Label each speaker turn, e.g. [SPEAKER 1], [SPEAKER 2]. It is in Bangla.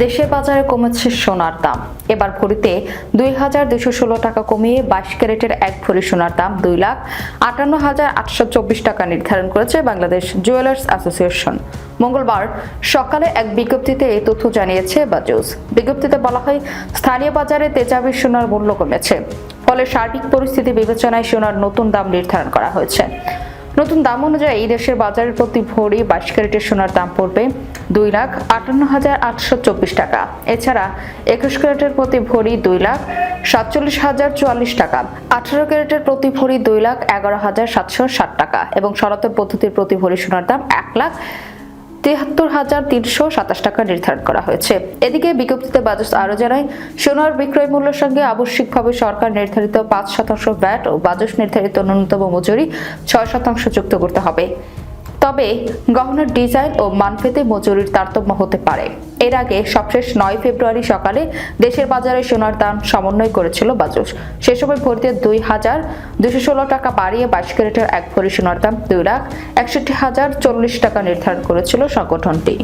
[SPEAKER 1] দেশের বাজারে কমেছে সোনার দাম। এবার ভরিতে ২,২১৬ টাকা কমিয়ে ২২ ক্যারেটের ১ ভরি সোনার দাম ২,৫৮,৮২৪ টাকা নির্ধারণ করেছে বাংলাদেশ জুয়েলার্স অ্যাসোসিয়েশন। মঙ্গলবার সকালে এক বিজ্ঞপ্তিতে এই তথ্য জানিয়েছে বাজুস। বিজ্ঞপ্তিতে বলা হয়, স্থানীয় বাজারে তেজাবি সোনার মূল্য কমেছে, ফলে সার্বিক পরিস্থিতি বিবেচনায় সোনার নতুন দাম নির্ধারণ করা হয়েছে। নতুন দাম অনুযায়ী দেশের বাজারের প্রতি ভরি ২২ ক্যারেটের সোনার দাম পড়বে ২,৫৮,৮২৪ টাকা। এছাড়া ২১ ক্যারেটের প্রতি ভরি ২,৪৭,০৪৪ টাকা, ১৮ ক্যারেটের প্রতি ভরি ২,১১,৭৬০ টাকা এবং সনাতন পদ্ধতির প্রতি ভরি সোনার দাম ১,৭৩,৩২৭ টাকা নির্ধারণ করা হয়েছে। এদিকে বিজ্ঞপ্তিতে বাজুস আরও জানায়, সোনার বিক্রয় মূল্যের সঙ্গে আবশ্যিকভাবে সরকার নির্ধারিত ৫% ভ্যাট ও বাজুস নির্ধারিত ন্যূনতম মজুরি ৬% যুক্ত করতে হবে। তবে গহনার ডিজাইন ও মানভেদে মজুরির তারতম্য হতে পারে। এর আগে সবশেষ ৯ ফেব্রুয়ারি সকালে দেশের বাজারে সোনার দাম সমন্বয় করেছিল বাজুস। সে সময় ভরিতে ২,২১৬ টাকা বাড়িয়ে ২২ ক্যারেটের ১ ভরি সোনার দাম ২,৬১,০৪০ টাকা নির্ধারণ করেছিল সংগঠনটি।